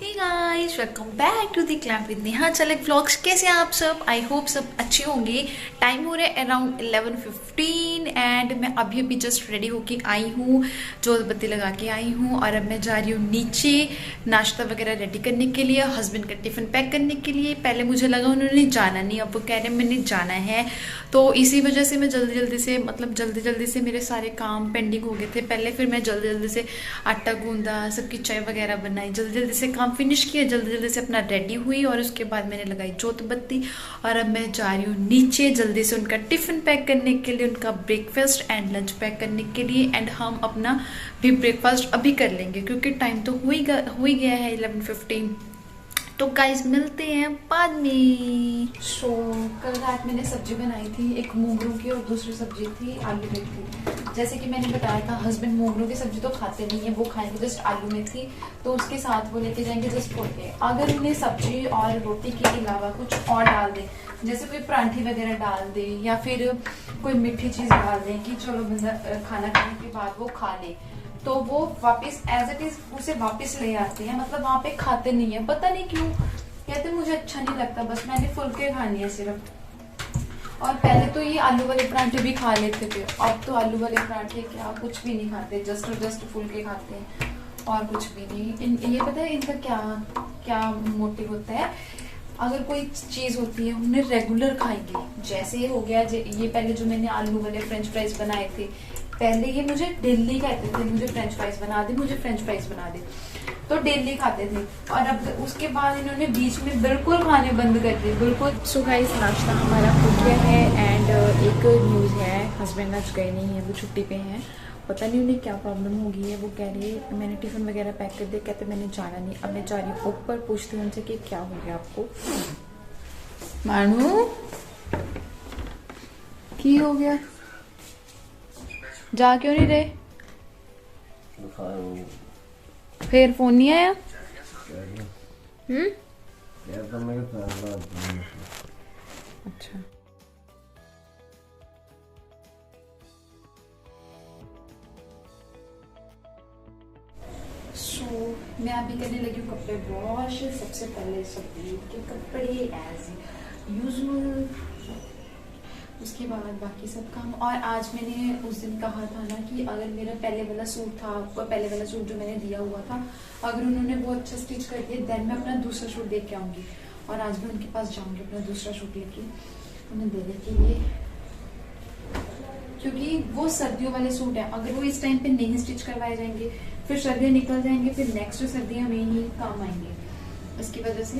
Hey guys, welcome back to the clamp with Neha Chalak vlogs. कैसे हैं आप सब? आई होप सब अच्छे होंगे। टाइम हो रहा है अराउंड 11:15 एंड मैं अभी अभी जस्ट रेडी होके आई हूँ, जोत बत्ती लगा के आई हूँ और अब मैं जा रही हूँ नीचे नाश्ता वगैरह रेडी करने के लिए, हस्बैंड का टिफिन पैक करने के लिए। पहले मुझे लगा उन्होंने जाना नहीं, अब वो कह रहे हैं मैंने जाना है, तो इसी वजह से मैं जल्दी से मेरे सारे काम पेंडिंग हो गए थे पहले। फिर मैं जल्दी से आटा गूंदा, सबकी चाय वगैरह बनाई, जल्दी से काम फिनिश किया, जल्दी से अपना रेडी हुई और उसके बाद मैंने लगाई जोत बत्ती और अब मैं जा रही हूँ नीचे जल्दी से उनका टिफिन पैक करने के लिए, उनका ब्रेकफास्ट एंड लंच पैक करने के लिए। एंड हम अपना भी ब्रेकफास्ट अभी कर लेंगे क्योंकि टाइम तो हो ही गया है 11:15। तो गाइस मिलते हैं बाद में। कल रात मैंने सब्जी बनाई थी, एक मूंगरों की और दूसरी सब्जी थी आलू मेथी। जैसे कि मैंने बताया था, हस्बैंड मूंगरों की सब्जी तो खाते नहीं है, वो खाएंगे जस्ट आलू मेथी, तो उसके साथ वो लेके जाएंगे जस्ट फुलके। अगर उन्हें सब्जी और रोटी के अलावा कुछ और डाल दे, जैसे कोई परांठी वगैरह डाल दे या फिर कोई मीठी चीज डाल दे कि चलो बंदा खाना खाने के बाद वो खा ले, तो वो वापस एज इट इज उसे वापस ले आते हैं। मतलब वहाँ पे खाते नहीं है, पता नहीं क्यों, कहते मुझे अच्छा नहीं लगता, बस मैंने फुलके खानी है सिर्फ। और पहले तो ये आलू वाले परांठे भी खा लेते थे, अब तो आलू वाले परांठे क्या कुछ भी नहीं खाते, जस्ट फुलके खाते हैं और कुछ भी नहीं। ये पता है इनका क्या मोटिव होता है? अगर कोई चीज होती है उन्हें रेगुलर खाएंगे, जैसे हो गया ये पहले जो मैंने आलू वाले फ्रेंच फ्राइज बनाए थे, पहले ये मुझे डेली कहते थे मुझे फ्रेंच फ्राइज बना दे, मुझे फ्रेंच फ्राइज बना दे, तो डेली खाते थे। और अब उसके बाद इन्होंने बीच में बिल्कुल खाने बंद कर दिए, बिल्कुल। सो गाइस, नाश्ता हमारा हो गया है एंड एक न्यूज़ है, हस्बैंड आज गए नहीं है, वो छुट्टी पे हैं। पता नहीं उन्हें क्या प्रॉब्लम होगी है, वो कह रही है मैंने टिफिन वगैरह पैक कर दिया, कहते मैंने जाना नहीं। अब मैं जा रही हूँ ऊपर, पूछती हूँ उनसे कि क्या हो गया आपको। मानू की हो गया, जा क्यों नहीं रहे? फिर फोन नहीं आया? अच्छा, मैं अभी करने लगी हूँ कपड़े वॉश। सबसे पहले सफेद के कपड़े एज यूजुअल, उसके बाद बाकी सब काम। और आज मैंने उस दिन कहा था ना कि अगर मेरा पहले वाला सूट था, पहले वाला सूट जो मैंने दिया हुआ था, अगर उन्होंने वो अच्छा स्टिच कर दिया देन मैं अपना दूसरा सूट देख के आऊंगी। और आज मैं उनके पास जाऊंगी अपना दूसरा सूट लेके उन्हें देने के लिए, क्योंकि वो सर्दियों वाले सूट है। अगर वो इस टाइम पे नहीं स्टिच करवाए जाएंगे फिर सर्दियाँ निकल जाएंगे, फिर नेक्स्ट सर्दियाँ में ही काम आएंगे। इसकी वजह से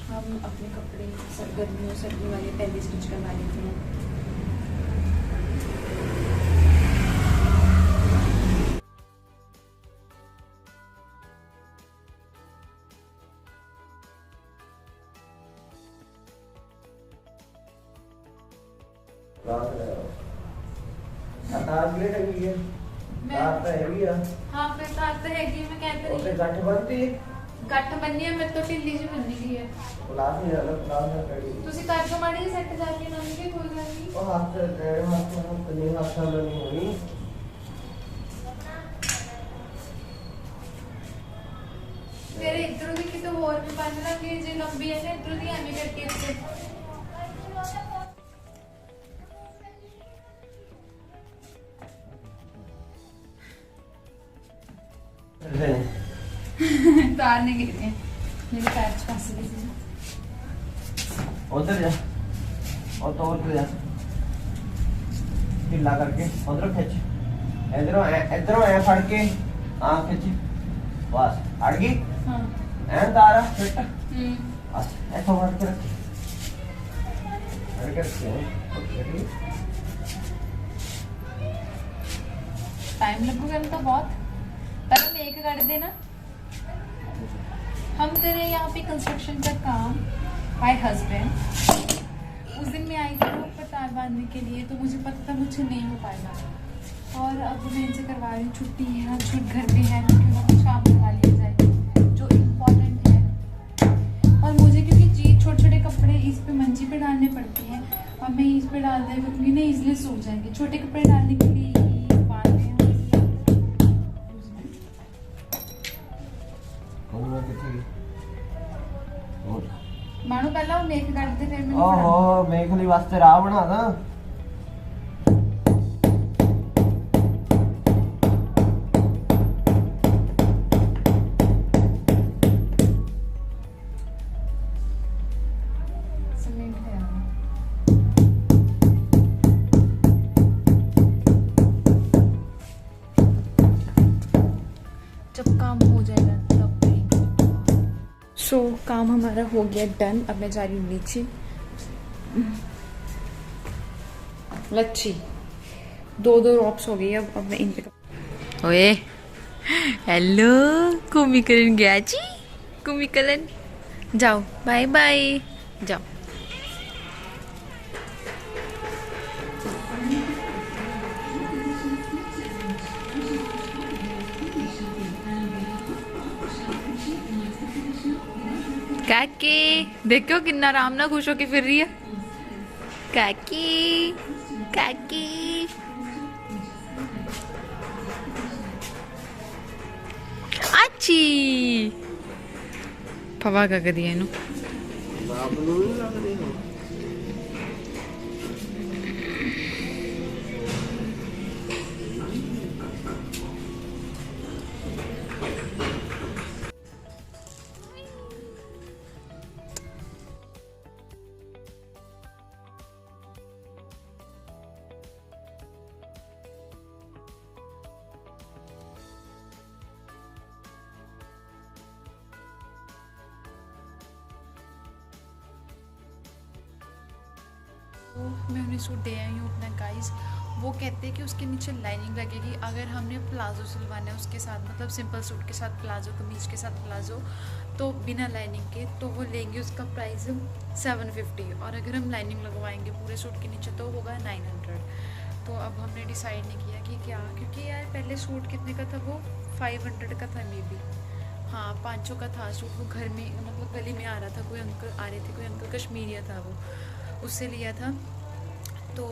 हम अपने कपड़े सर्दी वाले पहले स्टिच करवा लेते हैं। हाँ फिर तार तो हैगी, मैं कहते नहीं ਗੱਠ ਬੰਨੀ ਹੈ, ਮੇਰੇ ਤੋਂ ਢਿੱਲੀ ਜਿਹੀ ਬੰਨੀ ਗਈ ਹੈ। ਤੁਸੀਂ ਕਰ ਦੋ ਮਾੜੀ ਜਿਹੀ ਸੈੱਟ ਜਾ ਕੇ ਨਾਲ ਵੀ, ਕੋਈ ਗੱਲ ਨਹੀਂ। ਉਹ ਹੱਥ ਨਹੀਂ ਹੱਥਾਂ ਨਾਲ ਨਹੀਂ ਹੋਣੀ। ਫਿਰ ਇਧਰੋਂ ਦੀ ਕਿਤੇ ਹੋਰ ਵੀ ਬੰਨ ਲਾਂਗੇ, ਜੇ ਲੰਬੀ ਹੈ ਨਾ ਇਧਰੋਂ ਦੀ ਐਵੇਂ ਕਰਕੇ ਇੱਥੇ। तार नहीं गिर गए, मेरे पैर फंस गए थे। उधर जा और तो उधर जा, ढीला करके उधर खींच, इधरों ऐ फड़ के आँख खींच, बस अड़ गई। हाँ ऐ तारा फिट, बस ऐसा फड़ के रख, फड़ के रख। टाइम लगेगा तो बहुत, पहले मेक कर देना। हम कर रहे हैं यहाँ पे कंस्ट्रक्शन का काम बाय हस्बैंड। उस दिन मैं आई थी ऊपर तार बांधने के लिए, तो मुझे पता था मुझसे नहीं हो पाएगा, और अब मैं इनसे करवा रही हूँ। छुट्टी है, आज छुट घर पे है, क्योंकि वो कुछ काम करवा लिया जाए जो इम्पोर्टेंट है। और मुझे क्योंकि छोटे कपड़े इस पे मंजी पे डालने पड़ते हैं, और मैं इस पे डाल दिया क्योंकि ना इजली सूख जाएंगे। छोटे कपड़े डालने के लिए बांध रहे हैं। कहूँगा कितने की मानो पहला वो मेक कर दे फिर मैं ओहो मेघली वास्ते राह बना दा काम हमारा हो गया डन। अब मैं जा रही हूँ नीचे। लच्छी 2 रॉप्स हो गई। अब मैं इन पे ओए हेलो कुमिकलन गया जी। कुमिकलन जाओ बाय बाय जाओ। काकी देखो कितना आराम ना खुश होके फिर रही है। काकी काकी अच्छी फवा का कर दिया इन्हों। मैं उन्हें सूट दे आई हूँ अपना गाइस। वो कहते हैं कि उसके नीचे लाइनिंग लगेगी अगर हमने प्लाजो सिलवाना है उसके साथ, मतलब सिंपल सूट के साथ प्लाजो, कमीज के साथ प्लाजो, तो बिना लाइनिंग के तो वो लेंगे। उसका प्राइस 750 और अगर हम लाइनिंग लगवाएंगे पूरे सूट के नीचे तो होगा 900। तो अब हमने डिसाइड नहीं किया कि क्या, क्योंकि यार पहले सूट कितने का था वो 500 का था मे बी, हाँ 500 का था सूट। वो घर में मतलब गली में आ रहा था, कोई अंकल आ रहे थे, कोई अंकल कश्मीरिया था वो, उससे लिया था। तो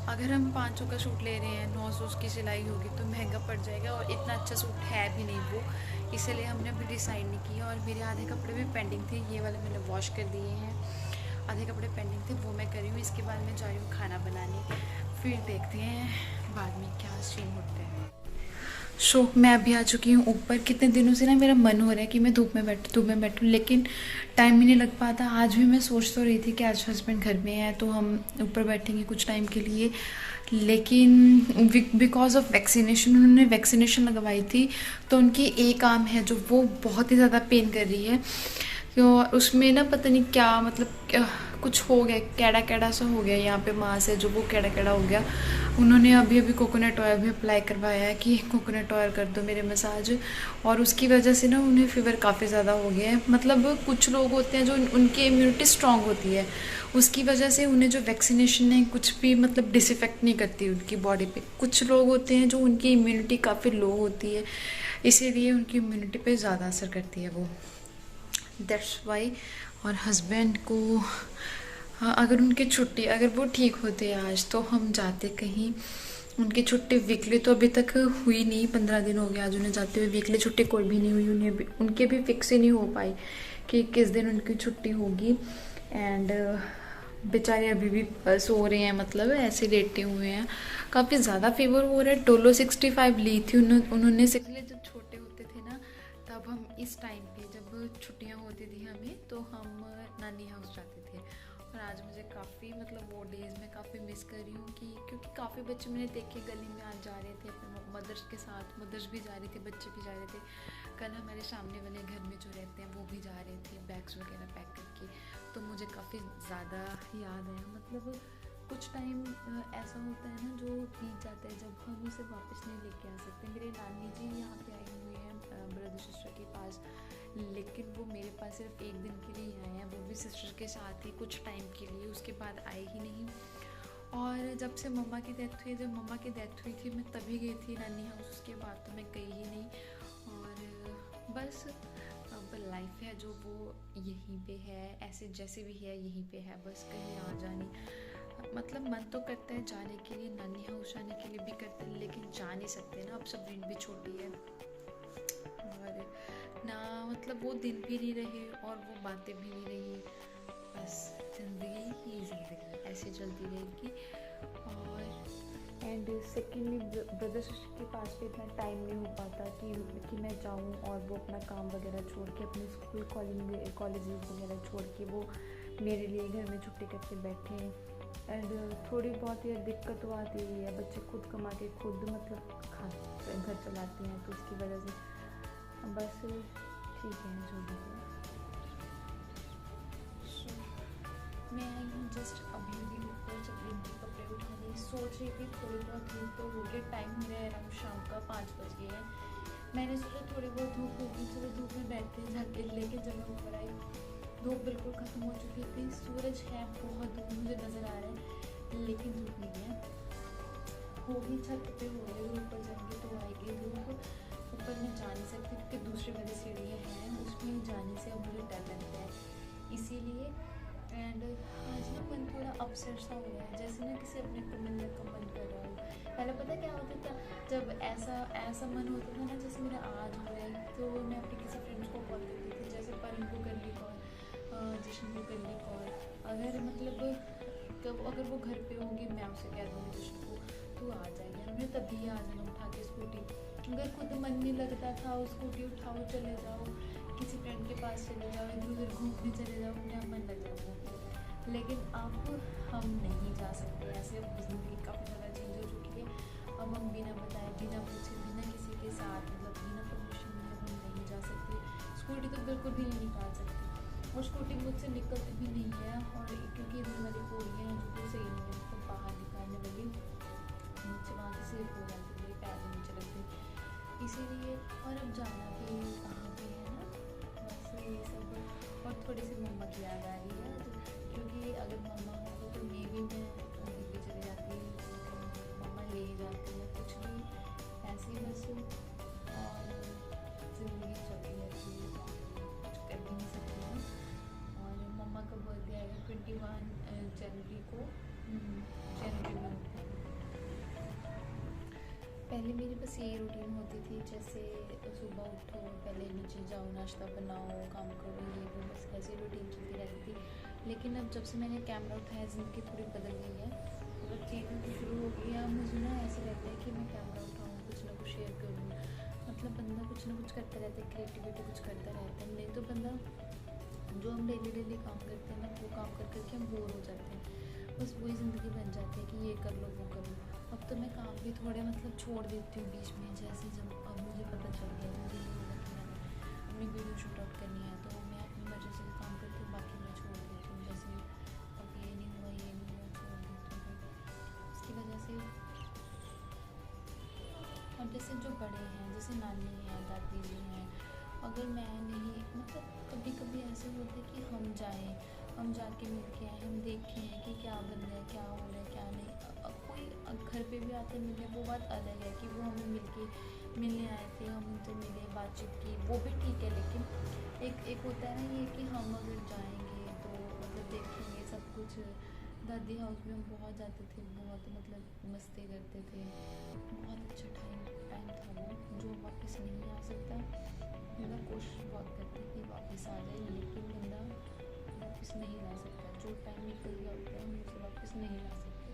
अगर हम 500 का सूट ले रहे हैं 900 उसकी सिलाई होगी तो महंगा पड़ जाएगा और इतना अच्छा सूट है भी नहीं वो, इसीलिए हमने अभी डिसाइड नहीं किया। और मेरे आधे कपड़े भी पेंडिंग थे, ये वाले मैंने वॉश कर दिए हैं, आधे कपड़े पेंडिंग थे वो मैं कर रही हूँ। इसके बाद मैं जा रही हूँ खाना बनाने, फिर देखते हैं बाद में क्या सीन होता है। सो मैं अभी आ चुकी हूँ ऊपर। कितने दिनों से ना मेरा मन हो रहा है कि मैं धूप में बैठूँ लेकिन टाइम ही नहीं लग पाता। आज भी मैं सोच तो रही थी कि आज हस्बैंड घर में है तो हम ऊपर बैठेंगे कुछ टाइम के लिए, लेकिन बिकॉज ऑफ वैक्सीनेशन, उन्होंने वैक्सीनेशन लगवाई थी तो उनकी एक आर्म है जो वो बहुत ही ज़्यादा पेन कर रही है। तो उसमें ना पता नहीं क्या मतलब कुछ हो गया, कैड़ा कैड़ा सा हो गया यहाँ पे मांस है जो वो कैड़ा कैड़ा हो गया। उन्होंने अभी कोकोनट ऑयल भी अप्लाई करवाया है कि कोकोनट ऑयल कर दो मेरे मसाज, और उसकी वजह से ना उन्हें फीवर काफ़ी ज़्यादा हो गया है। मतलब कुछ लोग होते हैं जो उनकी इम्यूनिटी स्ट्रांग होती है, उसकी वजह से उन्हें जो वैक्सीनेशन है कुछ भी मतलब डिसइफेक्ट नहीं करती उनकी बॉडी पे। कुछ लोग होते हैं जो उनकी इम्यूनिटी काफ़ी लो होती है, इसीलिए उनकी इम्यूनिटी पे ज़्यादा असर करती है वो, दैट्स वाई। और हस्बैंड को हाँ, अगर उनकी छुट्टी, अगर वो ठीक होते आज तो हम जाते कहीं। उनकी छुट्टी वीकली तो अभी तक हुई नहीं, 15 दिन हो गए आज उन्हें जाते हुए। वीकली छुट्टी कोई भी नहीं हुई, उन्हें भी उनके भी फिक्स ही नहीं हो पाई कि किस दिन उनकी छुट्टी होगी। एंड बेचारे अभी भी सो रहे हैं, मतलब ऐसे लेटे हुए हैं। काफ़ी ज़्यादा फीवर हो रहा है। डोलो 65 ली थी उन्होंने। जब छोटे होते थे ना तब हम इस टाइम पे जब छुट्टियाँ होती थी हमें तो हम नानी हाउस जाते थे। और आज मुझे काफ़ी मतलब वो डेज़ में काफ़ी मिस कर रही हूँ कि क्योंकि काफ़ी बच्चे मैंने देखे गली में आज जा रहे थे अपने मदर्स के साथ, मदर्स भी जा रही थी, बच्चे भी जा रहे थे। कल हमारे सामने वाले घर में जो रहते हैं वो भी जा रहे थे बैग्स वगैरह पैक करके, तो मुझे काफ़ी ज़्यादा याद आया। मतलब कुछ टाइम ऐसा होता है ना जो बीत जाता है जब हम उसे वापस नहीं लेके आ सकते। मेरे नानी जी यहाँ पे आई हुई हैं ब्रदर सिस्टर के पास, लेकिन वो मेरे पास सिर्फ एक दिन के लिए आए हैं, वो भी सिस्टर के साथ ही कुछ टाइम के लिए, उसके बाद आए ही नहीं। और जब से मम्मा की डेथ हुई, जब मम्मा की डेथ हुई थी मैं तभी गई थी नानी हाउस, उसके बाद तो मैं गई ही नहीं। और बस अब लाइफ है जो वो यहीं पे है, ऐसे जैसे भी है यहीं पे है, बस कहीं आ जाने मतलब मन तो करता है जाने के लिए, नानी हाउस जाने के लिए भी करते हैं लेकिन जा नहीं सकते ना, अब सबरीन भी छोटी है और ना मतलब मतलब वो दिन भी नहीं रहे और वो बातें भी नहीं रही, बस ज़िंदगी ही ज़िंदगी ऐसे चलती रहेगी। और एंड सेकेंडली ब्रदर सिस्टर के पास भी इतना टाइम नहीं हो पाता कि मैं जाऊँ और वो अपना काम वगैरह छोड़ के, अपने स्कूल कॉलेजेस वगैरह छोड़ के वो मेरे लिए घर में छुट्टी करके बैठे। एंड थोड़ी बहुत ये दिक्कत तो आती ही है, बच्चे खुद कमा के खुद मतलब घर चलाते हैं, तो उसकी वजह से बस ठीक है जो भी है। मैं आई हूँ जस्ट अभी भी ऊपर, जब इनके कपड़े उठाने सोच रही थी, थोड़ी बहुत धूप तो हो गई, टाइम हो रहा है अराउंड शाम का 5 बज गए हैं। मैंने सोचा थोड़ी बहुत धूप होगी, चलो धूप में बैठते हैं जाके, लेकिन जब मैं ऊपर आई धूप बिल्कुल ख़त्म हो चुकी थी। सूरज है बहुत दूर मुझे नज़र आ रहा है, लेकिन धूप नहीं है। होगी छत पे हो रही, ऊपर जाएंगे तो आएगी धूप। ऊपर मैं जा नहीं सकती क्योंकि दूसरे वाली सीढ़ियाँ हैं, उसमें जाने से अब मुझे डर लगता है, इसीलिए। एंड आज ना मन थोड़ा अपसेट सा हो रहा है, जैसे ना किसी अपने को मिलने का मन कर रहा हो। पहले पता क्या होता था, जब ऐसा मन होता था ना, जैसे मेरा आज हो रहा है, तो मैं अपने किसी फ्रेंड्स को कॉल करती थी, जैसे परम को कर ली कॉल, जश्न को कर ली कॉल। अगर मतलब अगर वो घर पे होंगी, मैं उसे कह दूँगी जश्न को तू आ जाएगी, हमने तभी आ जाना उठा के स्कूटी। अगर खुद मन नहीं लगता था, स्कूटी उठाओ चले जाओ, किसी फ्रेंड के पास चले जाओ, इधर उधर घूमने चले जाओ, अपने आप मन लग जाता है। लेकिन अब हम नहीं जा सकते ऐसे, अब ज़िंदगी काफ़ी ज़्यादा चेंज हो चुकी है। अब हम बिना बताए, बिना पूछे, बिना किसी के साथ, मतलब बिना परमिशन लिए हम नहीं जा सकते। स्कूटी तो बिल्कुल भी नहीं निकाल सकते, और स्कूटी मुझसे निकलती भी नहीं है, और क्योंकि इतनी वाली पौड़ियाँ हैं जो कि सही नहीं है, तो बाहर निकालने वाली नीचे वहाँ से स्लिप हो जाती है, पैर नीचे लगते, इसीलिए। और अब जाना भी कहाँ पे है ना, बस ये सब। और थोड़ी सी मम्मा की याद आ रही है, क्योंकि अगर मम्मा हो तो मे भी मैं दिल्ली चले जाती, मम्मा ले जाती है कुछ भी ऐसे ही बस। और ज़िंदगी चलती रहती है, कुछ कर भी नहीं सकती हूँ। और मम्मा का बर्थडे आएगा 21 जनवरी को, जनवरी में। पहले मेरी बस यही रूटीन होती थी, जैसे सुबह उठो, पहले नीचे जाओ, नाश्ता बनाओ, काम करो, ये भी बस ऐसी रूटीन चलती रहती थी। लेकिन अब जब से मैंने कैमरा उठाया, ज़िंदगी थोड़ी बदल गई है, मतलब चीज़ें तो शुरू हो गई है। मुझे ना ऐसे रहता है कि मैं कैमरा उठाऊँ, कुछ ना कुछ शेयर करूँ, मतलब बंदा कुछ ना कुछ करता रहता है, क्रिएटिविटी कुछ करता रहता है। नहीं तो बंदा जो हम डेली काम करते हैं ना, वो काम कर करके हम बोर हो जाते हैं, बस वही ज़िंदगी बन जाती है कि ये कर लो वो कर लो। अब तो मैं काम भी थोड़े मतलब छोड़ देती हूँ बीच में, जैसे जब अब मुझे पता चल गया, मुझे ये होगा कि मैंने अपनी वीडियो शूट आउट करनी है, तो मैं अपनी मर्ज़ी से काम करती हूँ, बाकी मैं छोड़ देती हूँ। जैसे अब ये नहीं हुआ छोड़ देती हूँ, उसकी वजह से। और जैसे जो बड़े हैं, जैसे नानी हैं, दादी जी हैं, अगर मैं नहीं, मतलब कभी कभी ऐसे होता है कि हम जाएं, हम जाके मिल के आए, हम देखें कि क्या बन रहा है, क्या हो रहा है, क्या नहीं। कोई घर पे भी आते मिलने, वो बात अलग है कि वो हमें मिलने आए थे, हम उनसे मिले, बातचीत की, वो भी ठीक है। लेकिन एक होता है ना ये कि हम अगर जाएंगे तो मतलब देखेंगे सब कुछ। दादी हाउस में हम बहुत जाते थे, बहुत मतलब मस्ती करते थे, बहुत अच्छा टाइम था वो, जो वापस नहीं आ सकता। बंदा कोशिश बहुत करता है कि वापस आ जाए, लेकिन बंदा वापस नहीं ला सकता। जो टाइम निकल गया होता है हम उसे वापस नहीं ला सकते।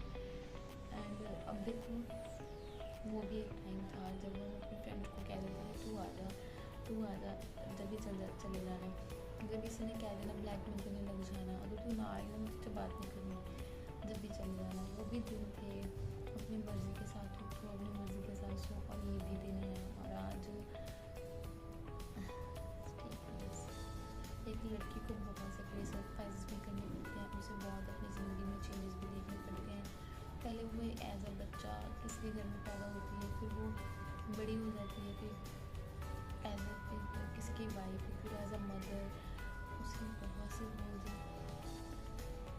एंड अब देखो, वो भी एक टाइम था जब हम अपने फ्रेंड को कह देते थे तू आ जा, जब भी चले जाना। अगर किसी ने कह देना ब्लैकमेल करने लग जाना, अगर तू ना आई ना मुझसे बात नहीं करनी, जब भी चले जाना। वो भी दिन थे, अपनी मर्ज़ी के साथ उठो, अपनी मर्ज़ी के साथ सो, और ये भी दिन है। और आज एक लड़की को बहुत से सेक्रीफाइस भी करने पड़ते हैं, उसे बहुत अपनी ज़िंदगी में चेंजेस भी देखने पड़ते हैं। पहले वो एज अ बच्चा किसी घर में पैदा होती है, फिर वो बड़ी हो जाती है, फिर एज अ किसी की वाइफ, फिर एज अ मदर, उसे बहुत से रोल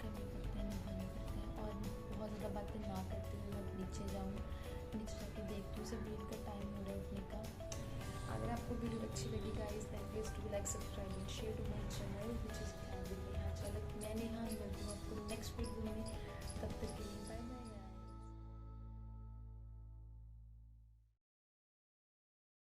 करने पड़ते हैं, निभाने पड़ते हैं। और बहुत ज़्यादा बातें ना करते हुए मैं नीचे जाके देखती हूँ, सब दिन का टाइम हो रहा है उठने का। अगर आपको वीडियो अच्छी लगी guys, then please to like, subscribe and share to my channel, which is Neha. चलो मैं नेहा, मिलती हूँ आपको नेक्स्ट वीडियो में, तब तक के लिए